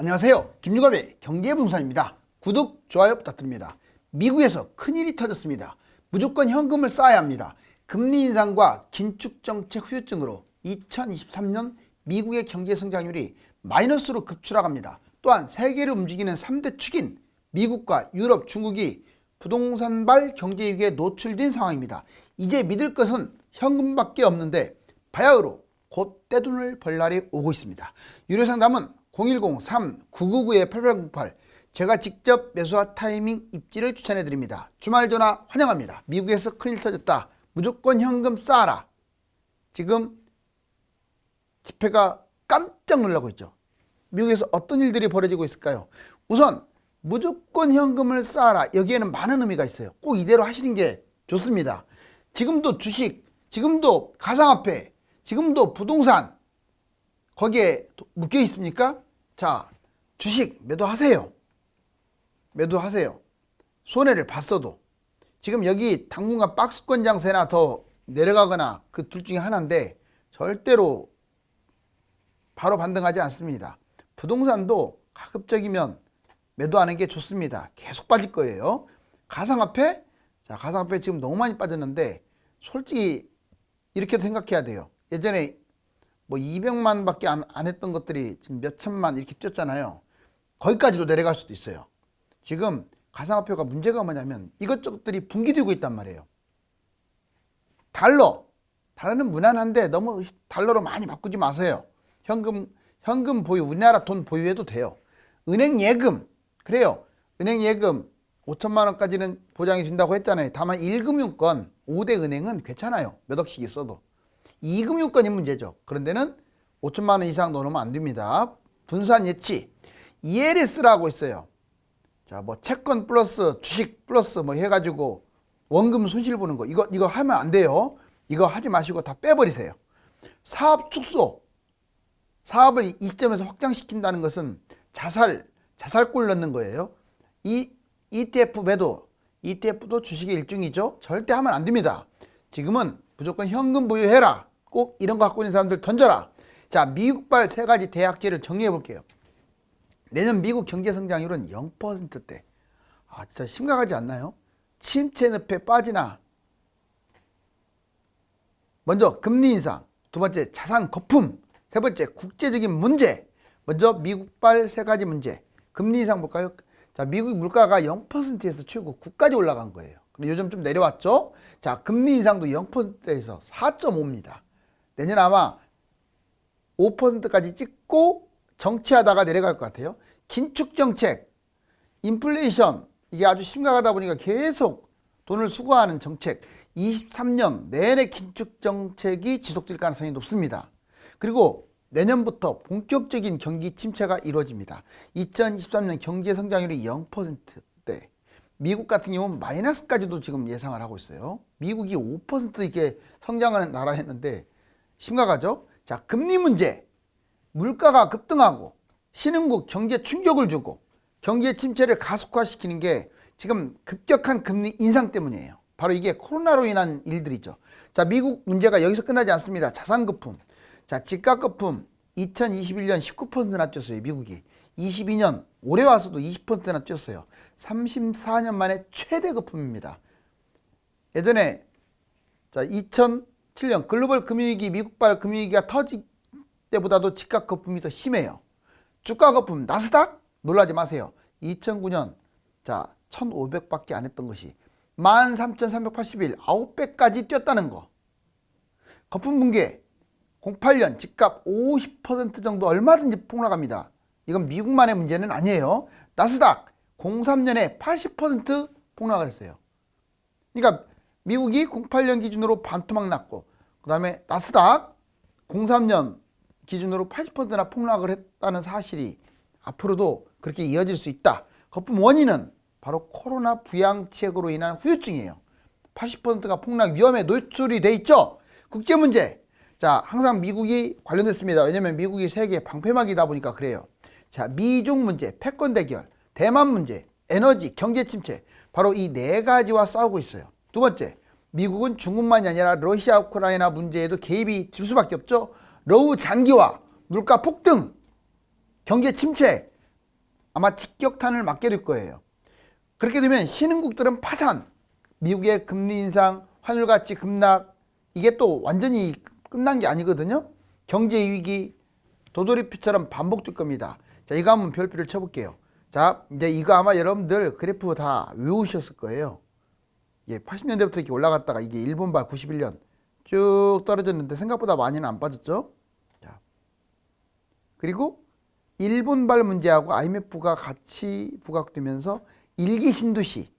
안녕하세요. 김유갑의 경제부동산입니다. 구독, 좋아요 부탁드립니다. 미국에서 큰일이 터졌습니다. 무조건 현금을 쌓아야 합니다. 금리 인상과 긴축정책 후유증으로 2023년 미국의 경제성장률이 마이너스로 급추락합니다. 또한 세계를 움직이는 3대 축인 미국과 유럽, 중국이 부동산발 경제위기에 노출된 상황입니다. 이제 믿을 것은 현금밖에 없는데 바야흐로 곧 떼돈을 벌 날이 오고 있습니다. 유료상담은 010-3999-8808 제가 직접 매수와 타이밍 입지를 추천해 드립니다. 주말 전화 환영합니다. 미국에서 큰일 터졌다. 무조건 현금 쌓아라. 지금 집회가 깜짝 놀라고 있죠. 미국에서 어떤 일들이 벌어지고 있을까요? 우선 무조건 현금을 쌓아라. 여기에는 많은 의미가 있어요. 꼭 이대로 하시는 게 좋습니다. 지금도 주식, 지금도 가상화폐, 지금도 부동산 거기에 묶여 있습니까? 자, 주식 매도하세요. 매도하세요. 손해를 봤어도. 지금 여기 당분간 박스권 장세나 더 내려가거나 그 둘 중에 하나인데 절대로 바로 반등하지 않습니다. 부동산도 가급적이면 매도하는 게 좋습니다. 계속 빠질 거예요. 가상화폐? 자, 가상화폐 지금 너무 많이 빠졌는데 솔직히 이렇게도 생각해야 돼요. 예전에 뭐 200만 밖에 안 했던 것들이 지금 몇 천만 이렇게 뛰었잖아요. 거기까지도 내려갈 수도 있어요. 지금 가상화폐가 문제가 뭐냐면 이것저것들이 붕괴되고 있단 말이에요. 달러는 무난한데 너무 달러로 많이 바꾸지 마세요. 현금 보유, 우리나라 돈 보유해도 돼요. 은행 예금, 그래요. 은행 예금 5천만 원까지는 보장이 된다고 했잖아요. 다만 1금융권 5대 은행은 괜찮아요. 몇 억씩 있어도. 2금융권이 문제죠. 그런 데는 5천만 원 이상 넣으면 안 됩니다. 분산 예치 ELS라고 있어요. 자, 뭐 채권 플러스 주식 플러스 뭐 해가지고 원금 손실 보는 거 이거 하면 안 돼요. 이거 하지 마시고 다 빼버리세요. 사업 축소, 사업을 이 시점에서 확장시킨다는 것은 자살골 넣는 거예요. 이 ETF 매도, ETF도 주식의 일종이죠. 절대 하면 안 됩니다. 지금은 무조건 현금 보유해라. 꼭 이런 거 갖고 있는 사람들 던져라. 자, 미국발 세 가지 대학제를 정리해 볼게요. 내년 미국 경제 성장률은 0%대. 아, 진짜 심각하지 않나요? 침체 늪에 빠지나. 먼저 금리 인상, 두 번째 자산 거품, 세 번째 국제적인 문제. 먼저 미국발 세 가지 문제. 금리 인상 볼까요? 자, 미국 물가가 0%에서 최고 9까지 올라간 거예요. 요즘 좀 내려왔죠? 자, 금리 인상도 0%에서 4.5입니다. 내년 아마 5%까지 찍고 정체하다가 내려갈 것 같아요. 긴축정책, 인플레이션, 이게 아주 심각하다 보니까 계속 돈을 수거하는 정책, 23년 내내 긴축정책이 지속될 가능성이 높습니다. 그리고 내년부터 본격적인 경기 침체가 이루어집니다. 2023년 경제 성장률이 0%대. 미국 같은 경우는 마이너스까지도 지금 예상을 하고 있어요. 미국이 5% 이렇게 성장하는 나라였는데 심각하죠? 자, 금리 문제. 물가가 급등하고 신흥국 경제 충격을 주고 경제 침체를 가속화시키는 게 지금 급격한 금리 인상 때문이에요. 바로 이게 코로나로 인한 일들이죠. 자, 미국 문제가 여기서 끝나지 않습니다. 자산 거품. 자, 집값 거품 2021년 19%나 뛰었어요. 미국이. 22년 올해 와서도 20%나 뛰었어요. 34년 만에 최대 거품입니다. 예전에 자 2007년 글로벌 금융위기, 미국발 금융위기가 터질 때보다도 집값 거품이 더 심해요. 주가 거품 나스닥 놀라지 마세요. 2009년 자 1,500밖에 안 했던 것이 13,381 9배까지 뛰었다는 거. 거품 붕괴 08년 집값 50% 정도 얼마든지 폭락합니다. 이건 미국만의 문제는 아니에요. 나스닥 03년에 80% 폭락을 했어요. 그러니까 미국이 08년 기준으로 반토막 났고 그 다음에 나스닥 03년 기준으로 80%나 폭락을 했다는 사실이 앞으로도 그렇게 이어질 수 있다. 거품 원인은 바로 코로나 부양책으로 인한 후유증이에요. 80%가 폭락 위험에 노출이 돼 있죠. 국제 문제. 자, 항상 미국이 관련됐습니다. 왜냐하면 미국이 세계 방패막이다 보니까 그래요. 자, 미중 문제, 패권 대결, 대만 문제, 에너지, 경제 침체. 바로 이 네 가지와 싸우고 있어요. 두 번째, 미국은 중국만이 아니라 러시아, 우크라이나 문제에도 개입이 될 수밖에 없죠. 러우 장기화, 물가 폭등, 경제 침체, 아마 직격탄을 맞게 될 거예요. 그렇게 되면 신흥국들은 파산, 미국의 금리 인상, 환율 가치 급락, 이게 또 완전히 끝난 게 아니거든요. 경제 위기, 도돌이표처럼 반복될 겁니다. 자, 이거 한번 별표를 쳐볼게요. 자, 이제 이거 아마 여러분들 그래프 다 외우셨을 거예요. 예, 80년대부터 이렇게 올라갔다가 이게 일본발 91년 쭉 떨어졌는데 생각보다 많이는 안 빠졌죠. 자, 그리고 일본발 문제하고 IMF가 같이 부각되면서 일기 신도시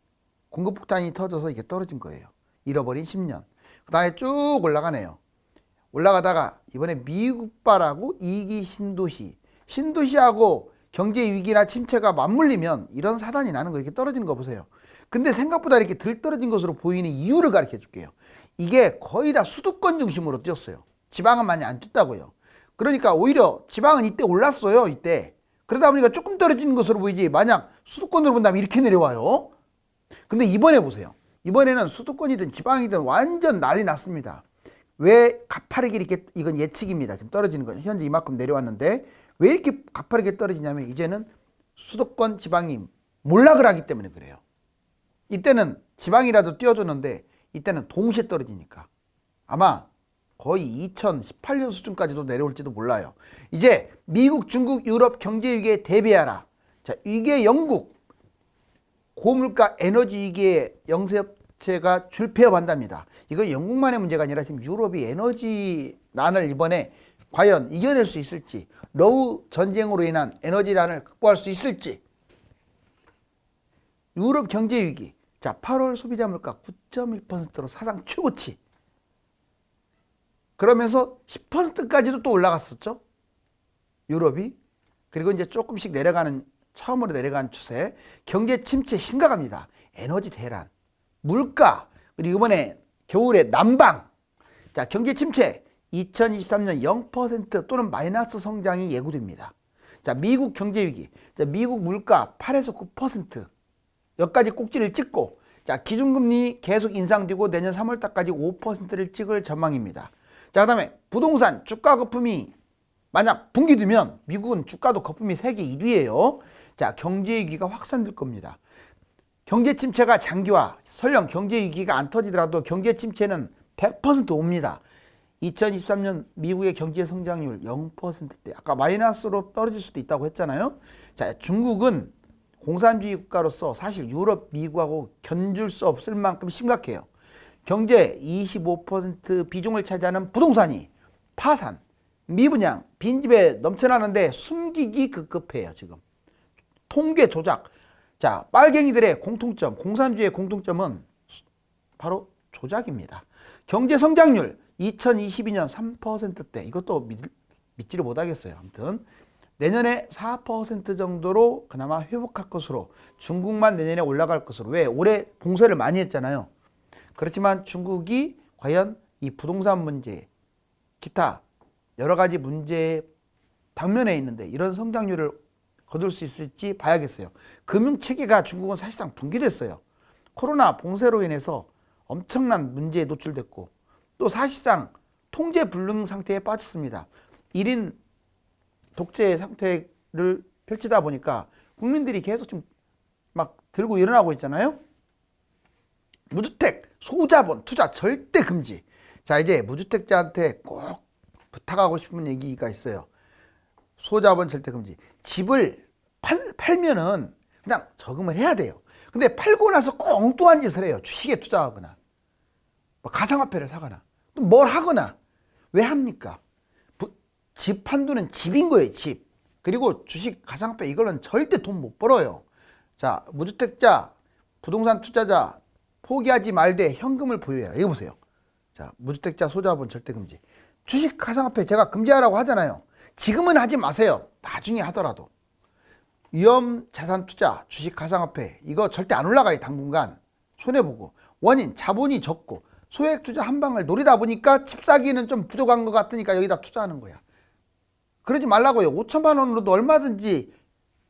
공급폭탄이 터져서 이게 떨어진 거예요. 잃어버린 10년. 그 다음에 쭉 올라가네요. 올라가다가 이번에 미국발하고 2기 신도시, 신도시하고 경제 위기나 침체가 맞물리면 이런 사단이 나는 거, 이렇게 떨어지는 거 보세요. 근데 생각보다 이렇게 덜 떨어진 것으로 보이는 이유를 가르쳐 줄게요. 이게 거의 다 수도권 중심으로 뛰었어요. 지방은 많이 안 뛰었다고요. 그러니까 오히려 지방은 이때 올랐어요. 이때. 그러다 보니까 조금 떨어지는 것으로 보이지, 만약 수도권으로 본다면 이렇게 내려와요. 근데 이번에 보세요. 이번에는 수도권이든 지방이든 완전 난리 났습니다. 왜 가파르게 이렇게, 이건 예측입니다. 지금 떨어지는 건 현재 이만큼 내려왔는데 왜 이렇게 가파르게 떨어지냐면 이제는 수도권 지방이 몰락을 하기 때문에 그래요. 이때는 지방이라도 띄워줬는데 이때는 동시에 떨어지니까 아마 거의 2018년 수준까지도 내려올지도 몰라요. 이제 미국, 중국, 유럽 경제 위기에 대비하라. 자, 이게 영국 고물가 에너지 위기에 영세업체가 줄폐업한답니다. 이건 영국만의 문제가 아니라 지금 유럽이 에너지 난을 이번에 과연 이겨낼 수 있을지, 러우 전쟁으로 인한 에너지난을 극복할 수 있을지. 유럽 경제 위기. 자, 8월 소비자 물가 9.1%로 사상 최고치. 그러면서 10%까지도 또 올라갔었죠. 유럽이. 그리고 이제 조금씩 내려가는, 처음으로 내려간 추세. 경제 침체 심각합니다. 에너지 대란, 물가, 그리고 이번에 겨울에 난방. 자, 경제 침체 2023년 0% 또는 마이너스 성장이 예고됩니다. 자, 미국 경제 위기. 자, 미국 물가 8에서 9%. 여기까지 꼭지를 찍고, 자, 기준금리 계속 인상되고 내년 3월달까지 5%를 찍을 전망입니다. 자, 그 다음에 부동산 주가 거품이 만약 붕괴되면 미국은 주가도 거품이 세계 1위예요. 자, 경제 위기가 확산될 겁니다. 경제 침체가 장기화, 설령 경제 위기가 안 터지더라도 경제 침체는 100% 옵니다. 2023년 미국의 경제 성장률 0%대, 아까 마이너스로 떨어질 수도 있다고 했잖아요. 자, 중국은 공산주의 국가로서 사실 유럽, 미국하고 견줄 수 없을 만큼 심각해요. 경제 25% 비중을 차지하는 부동산이 파산, 미분양, 빈집에 넘쳐나는데 숨기기 급급해요. 지금 통계 조작. 자, 빨갱이들의 공통점, 공산주의의 공통점은 바로 조작입니다. 경제 성장률 2022년 3%대, 이것도 믿지를 못하겠어요. 아무튼 내년에 4% 정도로 그나마 회복할 것으로, 중국만 내년에 올라갈 것으로. 왜? 올해 봉쇄를 많이 했잖아요. 그렇지만 중국이 과연 이 부동산 문제, 기타 여러 가지 문제 당면에 있는데 이런 성장률을 거둘 수 있을지 봐야겠어요. 금융체계가 중국은 사실상 붕괴됐어요. 코로나 봉쇄로 인해서 엄청난 문제에 노출됐고, 또 사실상 통제 불능 상태에 빠졌습니다. 1인 독재 상태를 펼치다 보니까 국민들이 계속 좀 막 들고 일어나고 있잖아요. 무주택, 소자본, 투자 절대 금지. 자, 이제 무주택자한테 꼭 부탁하고 싶은 얘기가 있어요. 소자본 절대 금지. 집을 팔면은 그냥 저금을 해야 돼요. 근데 팔고 나서 꼭 엉뚱한 짓을 해요. 주식에 투자하거나, 뭐 가상화폐를 사거나, 또 뭘 하거나. 왜 합니까? 집 한도는 집인 거예요, 집. 그리고 주식, 가상화폐 이걸로는 절대 돈 못 벌어요. 자, 무주택자, 부동산 투자자 포기하지 말되 현금을 보유해라. 이거 보세요. 자, 무주택자 소자본 절대 금지. 주식, 가상화폐 제가 금지하라고 하잖아요. 지금은 하지 마세요. 나중에 하더라도. 위험 자산 투자, 주식, 가상화폐 이거 절대 안 올라가요. 당분간 손해보고. 원인, 자본이 적고 소액 투자 한 방을 노리다 보니까 집 사기는 좀 부족한 것 같으니까 여기다 투자하는 거야. 그러지 말라고요. 5천만 원으로도 얼마든지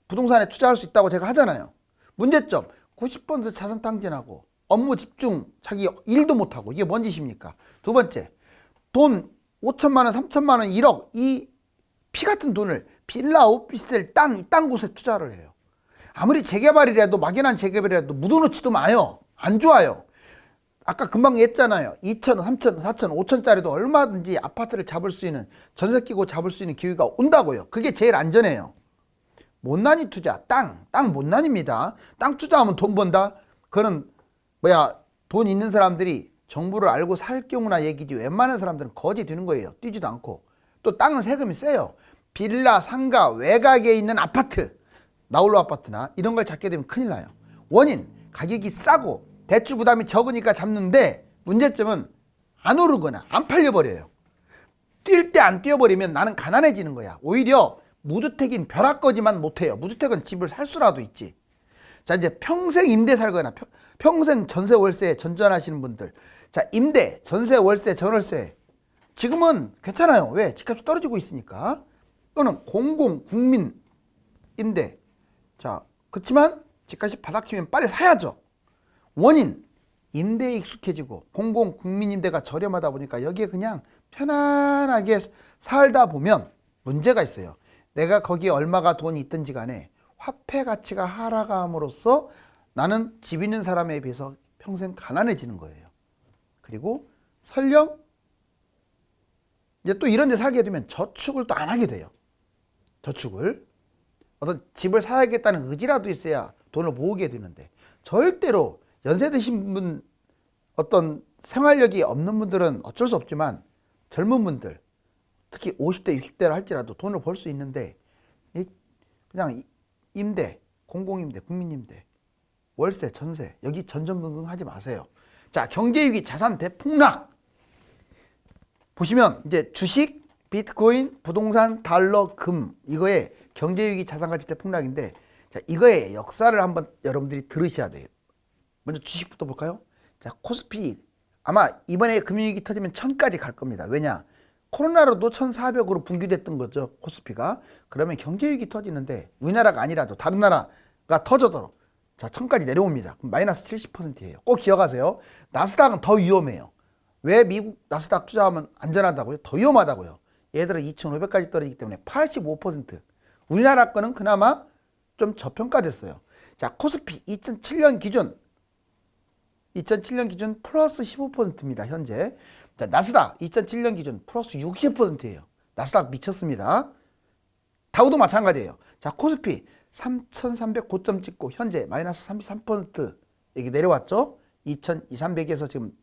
부동산에 투자할 수 있다고 제가 하잖아요. 문제점, 90% 자산 탕진하고 업무 집중, 자기 일도 못하고, 이게 뭔 짓입니까? 두 번째, 돈 5천만 원, 3천만 원, 1억, 이 피 같은 돈을 빌라, 오피스텔, 땅, 이딴 곳에 투자를 해요. 아무리 재개발이라도 막연한 재개발이라도 묻어놓지도 마요. 안 좋아요. 아까 금방 했잖아요. 2,000원, 3,000원, 4,000원, 5,000원짜리도 얼마든지 아파트를 잡을 수 있는, 전세 끼고 잡을 수 있는 기회가 온다고요. 그게 제일 안전해요. 못난이 투자, 땅 못난입니다. 땅 투자하면 돈 번다? 그거는 돈 있는 사람들이 정보를 알고 살 경우나 얘기지, 웬만한 사람들은 거지 되는 거예요. 뛰지도 않고. 또 땅은 세금이 세요. 빌라, 상가, 외곽에 있는 아파트, 나홀로 아파트나 이런 걸 잡게 되면 큰일 나요. 원인, 가격이 싸고 대출 부담이 적으니까 잡는데, 문제점은 안 오르거나 안 팔려버려요. 뛸 때 안 뛰어버리면 나는 가난해지는 거야. 오히려 무주택인 벼락거지만 못해요. 무주택은 집을 살 수라도 있지. 자, 이제 평생 임대 살거나 평생 전세 월세 전전하시는 분들, 자, 임대, 전세, 월세, 전월세 지금은 괜찮아요. 왜? 집값이 떨어지고 있으니까. 또는 공공, 국민 임대. 자, 그렇지만 집값이 바닥치면 빨리 사야죠. 원인, 임대에 익숙해지고 공공, 국민 임대가 저렴하다 보니까 여기에 그냥 편안하게 살다 보면 문제가 있어요. 내가 거기에 얼마가 돈이 있든지 간에 화폐 가치가 하락함으로써 나는 집 있는 사람에 비해서 평생 가난해지는 거예요. 그리고 설령 이제 또 이런 데 살게 되면 저축을 또 안 하게 돼요. 저축을. 어떤 집을 사야겠다는 의지라도 있어야 돈을 모으게 되는데, 절대로 연세 드신 분, 어떤 생활력이 없는 분들은 어쩔 수 없지만 젊은 분들, 특히 50대, 60대를 할지라도 돈을 벌 수 있는데, 그냥 임대, 공공임대, 국민임대, 월세, 전세, 여기 전전긍긍 하지 마세요. 자, 경제위기, 자산 대폭락. 보시면 이제 주식, 비트코인, 부동산, 달러, 금, 이거에 경제위기, 자산가치 대폭락인데, 자, 이거의 역사를 한번 여러분들이 들으셔야 돼요. 먼저 주식부터 볼까요? 자, 코스피 아마 이번에 금융위기 터지면 1000까지 갈 겁니다. 왜냐? 코로나로도 1400으로 분기됐던 거죠, 코스피가. 그러면 경제위기 터지는데 우리나라가 아니라도 다른 나라가 터져도 자, 1000까지 내려옵니다. 그럼 마이너스 70%예요. 꼭 기억하세요. 나스닥은 더 위험해요. 왜 미국 나스닥 투자하면 안전하다고요? 더 위험하다고요. 얘들은 2500까지 떨어지기 때문에 85%. 우리나라 거는 그나마 좀 저평가됐어요. 자, 코스피 2007년 기준 플러스 15%입니다. 현재. 자, 나스닥 2007년 기준 플러스 60%예요. 나스닥 미쳤습니다. 다우도 마찬가지예요. 자, 코스피 3,300 고점 찍고 현재 마이너스 33% 이게 내려왔죠. 2,200에서 지금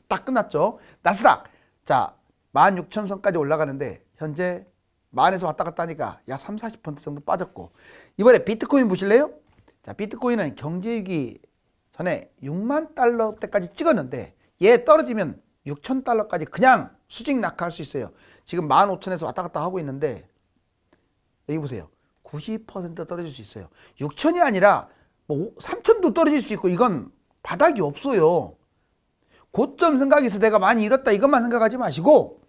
딱 끝났죠. 나스닥 자 16,000선까지 올라가는데 현재 만에서 왔다 갔다 하니까 약 30-40% 정도 빠졌고, 이번에 비트코인 보실래요? 자, 비트코인은 경제위기 전에 6만 달러대까지 찍었는데 얘 떨어지면 6,000달러까지 그냥 수직 낙하할 수 있어요. 지금 15,000에서 왔다 갔다 하고 있는데 여기 보세요. 90% 떨어질 수 있어요. 6,000이 아니라 뭐 3,000도 떨어질 수 있고, 이건 바닥이 없어요. 고점 생각해서 내가 많이 잃었다 이것만 생각하지 마시고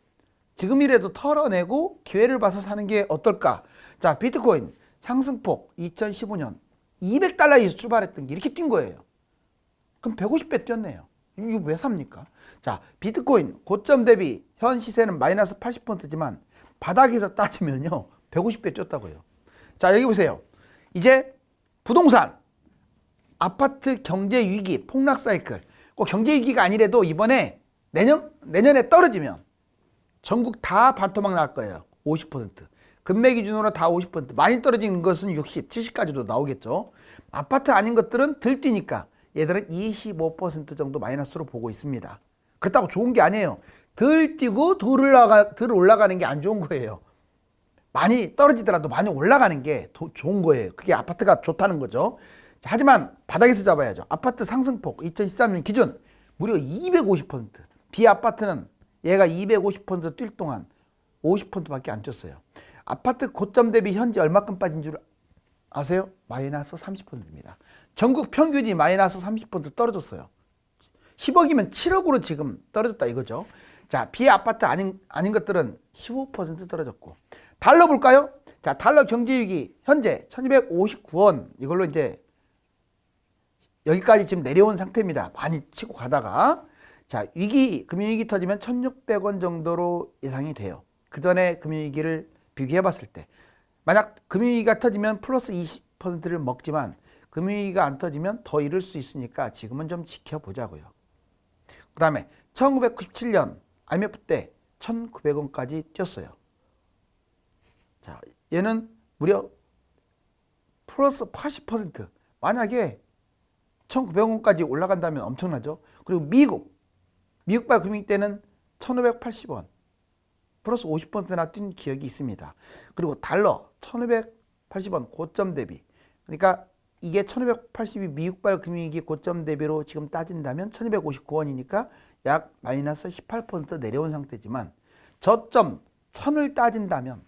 지금이라도 털어내고 기회를 봐서 사는 게 어떨까. 자, 비트코인 상승폭 2015년 200달러에서 출발했던 게 이렇게 뛴 거예요. 그럼 150배 뛰었네요. 이거 왜 삽니까? 자, 비트코인 고점 대비 현 시세는 마이너스 80%지만 바닥에서 따지면요 150배 뛰었다고요. 자, 여기 보세요. 이제 부동산, 아파트 경제 위기, 폭락 사이클. 꼭 경제 위기가 아니래도 이번에 내년에 떨어지면 전국 다 반토막 날 거예요. 50%. 금매 기준으로 다 50%. 많이 떨어지는 것은 60, 70까지도 나오겠죠. 아파트 아닌 것들은 들 뛰니까 얘들은 25% 정도 마이너스로 보고 있습니다. 그렇다고 좋은 게 아니에요. 들 뛰고 들 올라가는 게 안 좋은 거예요. 많이 떨어지더라도 많이 올라가는 게 좋은 거예요. 그게 아파트가 좋다는 거죠. 자, 하지만 바닥에서 잡아야죠. 아파트 상승폭 2013년 기준 무려 250%. 비아파트는 얘가 250%뛸 동안 50%밖에 안 쪘어요. 아파트 고점 대비 현재 얼마큼 빠진 줄 아세요? 마이너스 30%입니다. 전국 평균이 마이너스 30% 떨어졌어요. 10억이면 7억으로 지금 떨어졌다 이거죠. 자, 비아파트 아닌 것들은 15% 떨어졌고. 달러 볼까요? 자, 달러 경제위기 현재 1259원 이걸로 이제 여기까지 지금 내려온 상태입니다. 많이 치고 가다가. 자, 금융위기 터지면 1,600원 정도로 예상이 돼요. 그 전에 금융위기를 비교해 봤을 때. 만약 금융위기가 터지면 플러스 20%를 먹지만 금융위기가 안 터지면 더 잃을 수 있으니까 지금은 좀 지켜보자고요. 그 다음에 1997년 IMF 때 1,900원까지 뛰었어요. 자, 얘는 무려 플러스 80%. 만약에 1,900원까지 올라간다면 엄청나죠. 그리고 미국발 금융위 때는 1,580원. 플러스 50%나 뛴 기억이 있습니다. 그리고 달러 1,580원 고점 대비. 그러니까 이게 1,580이 미국발 금융위기 고점 대비로 지금 따진다면 1,259원이니까 약 마이너스 18% 내려온 상태지만 저점 1,000을 따진다면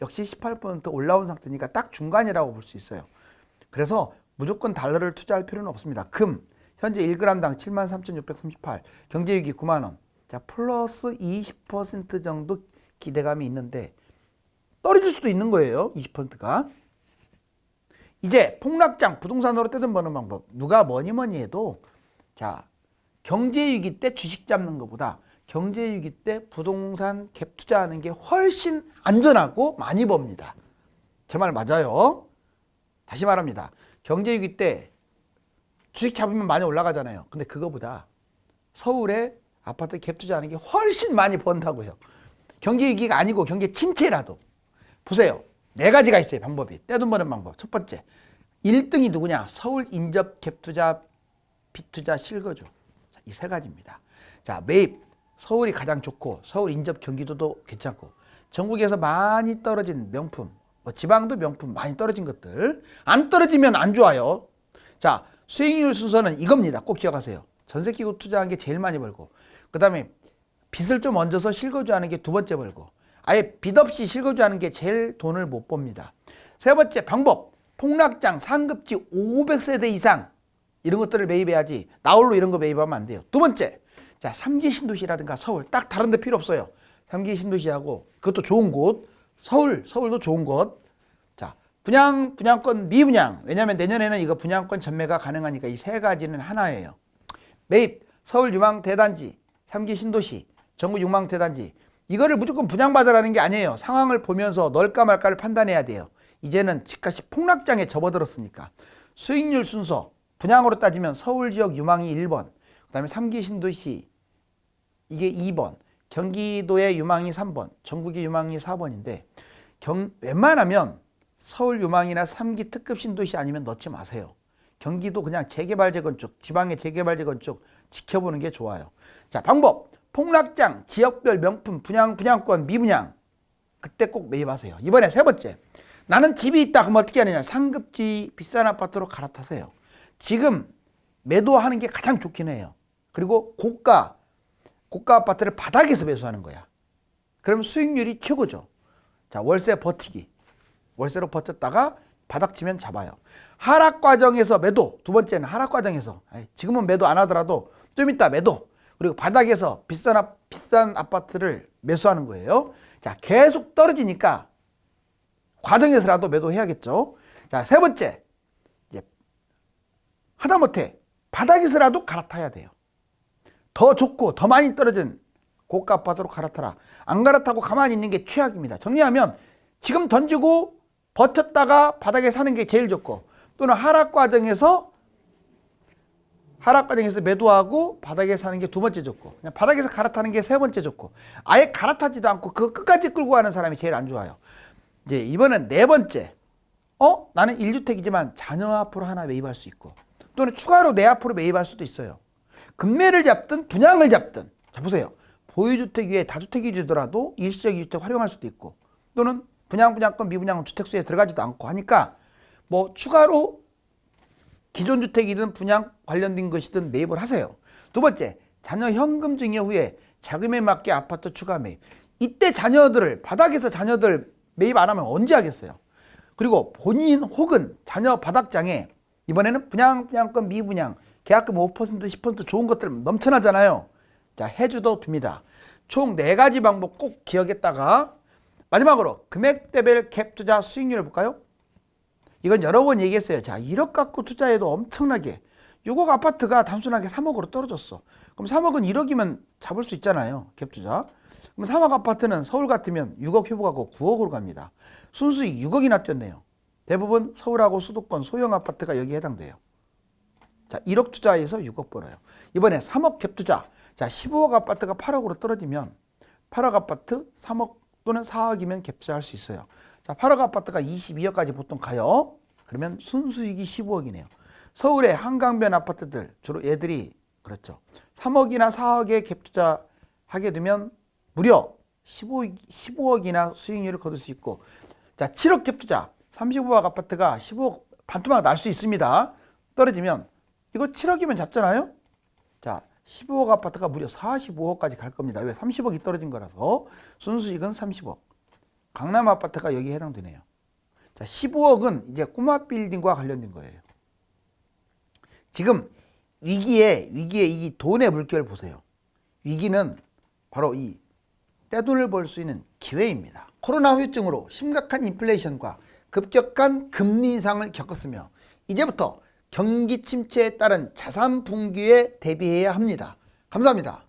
역시 18% 올라온 상태니까 딱 중간이라고 볼 수 있어요. 그래서 무조건 달러를 투자할 필요는 없습니다. 금 현재 1g당 73,638, 경제위기 9만원. 자, 플러스 20% 정도 기대감이 있는데 떨어질 수도 있는 거예요. 20%가. 이제 폭락장 부동산으로 떼돈 버는 방법. 누가 뭐니 해도 자, 경제위기 때 주식 잡는 것보다 경제위기 때 부동산 갭 투자하는 게 훨씬 안전하고 많이 법니다. 제 말 맞아요. 다시 말합니다. 경제위기 때 주식 잡으면 많이 올라가잖아요. 근데 그거보다 서울에 아파트 갭 투자하는 게 훨씬 많이 번다고요. 경제위기가 아니고 경제 침체라도. 보세요. 4가지가 있어요. 방법이. 떼돈 버는 방법. 첫 번째. 1등이 누구냐? 서울 인접 갭 투자, 빚투자, 실거주. 이 3가지입니다. 자, 매입. 서울이 가장 좋고 서울 인접 경기도도 괜찮고 전국에서 많이 떨어진 명품, 지방도 명품 많이 떨어진 것들. 안 떨어지면 안 좋아요. 자, 수익률 순서는 이겁니다. 꼭 기억하세요. 전세 끼고 투자한 게 제일 많이 벌고, 그 다음에 빚을 좀 얹어서 실거주하는 게 2번째 벌고, 아예 빚 없이 실거주하는 게 제일 돈을 못 법니다. 3번째 방법, 폭락장 상급지 500세대 이상 이런 것들을 매입해야지 나홀로 이런 거 매입하면 안 돼요. 2번째, 자, 3기 신도시라든가 서울, 딱 다른 데 필요 없어요. 3기 신도시하고 그것도 좋은 곳, 서울도 좋은 곳. 자, 분양권 미분양. 왜냐하면 내년에는 이거 분양권 전매가 가능하니까 이 3가지는 하나예요. 매입, 서울 유망 대단지, 3기 신도시, 전국 유망 대단지. 이거를 무조건 분양받으라는 게 아니에요. 상황을 보면서 넣을까 말까를 판단해야 돼요. 이제는 집값이 폭락장에 접어들었으니까. 수익률 순서, 분양으로 따지면 서울 지역 유망이 1번, 그 다음에 3기 신도시 이게 2번, 경기도의 유망이 3번, 전국의 유망이 4번인데 웬만하면 서울 유망이나 3기 특급 신도시 아니면 넣지 마세요. 경기도 그냥 재개발 재건축, 지방의 재개발 재건축 지켜보는 게 좋아요. 자, 방법. 폭락장, 지역별 명품, 분양권, 미분양. 그때 꼭 매입하세요. 이번에 3번째. 나는 집이 있다. 그럼 어떻게 하느냐. 상급지 비싼 아파트로 갈아타세요. 지금 매도하는 게 가장 좋긴 해요. 그리고 고가 아파트를 바닥에서 매수하는 거야. 그럼 수익률이 최고죠. 자, 월세 버티기. 월세로 버텼다가 바닥 치면 잡아요. 하락 과정에서 매도. 2번째는 하락 과정에서. 지금은 매도 안 하더라도 좀 이따 매도. 그리고 바닥에서 비싼 아파트를 매수하는 거예요. 자, 계속 떨어지니까 과정에서라도 매도해야겠죠. 자, 3번째. 이제 하다못해 바닥에서라도 갈아타야 돼요. 더 좋고 더 많이 떨어진 고가 아파트로 갈아타라. 안 갈아타고 가만히 있는 게 최악입니다. 정리하면 지금 던지고 버텼다가 바닥에 사는 게 제일 좋고, 또는 하락 과정에서 매도하고 바닥에 사는 게 2번째 좋고, 그냥 바닥에서 갈아타는 게 3번째 좋고, 아예 갈아타지도 않고 그거 끝까지 끌고 가는 사람이 제일 안 좋아요. 이제 이번엔 4번째. 나는 1주택이지만 자녀 앞으로 하나 매입할 수 있고, 또는 추가로 내 앞으로 매입할 수도 있어요. 금매를 잡든 분양을 잡든. 자, 보세요. 보유주택 위에 다주택이 되더라도 일시적 2주택 활용할 수도 있고, 또는 분양권, 미분양은 주택수에 들어가지도 않고 하니까 뭐 추가로 기존 주택이든 분양 관련된 것이든 매입을 하세요. 2번째, 자녀 현금 증여 후에 자금에 맞게 아파트 추가 매입. 이때 바닥에서 자녀들 매입 안 하면 언제 하겠어요? 그리고 본인 혹은 자녀 바닥장에 이번에는 분양권, 미분양, 계약금 5%, 10% 좋은 것들 넘쳐나잖아요. 자, 해줘도 됩니다. 총 4가지 방법 꼭 기억했다가, 마지막으로 금액대별 갭 투자 수익률을 볼까요? 이건 여러 번 얘기했어요. 자, 1억 갖고 투자해도 엄청나게 6억 아파트가 단순하게 3억으로 떨어졌어. 그럼 3억은 1억이면 잡을 수 있잖아요. 갭 투자. 그럼 3억 아파트는 서울 같으면 6억 회복하고 9억으로 갑니다. 순수익 6억이나 뛰었네요. 대부분 서울하고 수도권 소형 아파트가 여기에 해당돼요. 자, 1억 투자해서 6억 벌어요. 이번에 3억 갭 투자. 자, 15억 아파트가 8억으로 떨어지면 8억 아파트 3억 또는 4억이면 갭 투자할 수 있어요. 자, 8억 아파트가 22억까지 보통 가요. 그러면 순수익이 15억이네요. 서울의 한강변 아파트들 주로 얘들이 그렇죠. 3억이나 4억에 갭 투자하게 되면 무려 15억이나 수익률을 거둘 수 있고, 자, 7억 갭 투자. 35억 아파트가 15억 반토막 날 수 있습니다. 떨어지면 이거 7억이면 잡잖아요. 자, 15억 아파트가 무려 45억까지 갈 겁니다. 왜? 30억이 떨어진 거라서. 순수익은 30억. 강남 아파트가 여기에 해당되네요. 자, 15억은 이제 꼬마 빌딩과 관련된 거예요. 지금 위기에 이 돈의 물결 보세요. 위기는 바로 이 떼돈을 벌 수 있는 기회입니다. 코로나 후유증으로 심각한 인플레이션과 급격한 금리 인상을 겪었으며 이제부터 경기 침체에 따른 자산 붕괴에 대비해야 합니다. 감사합니다.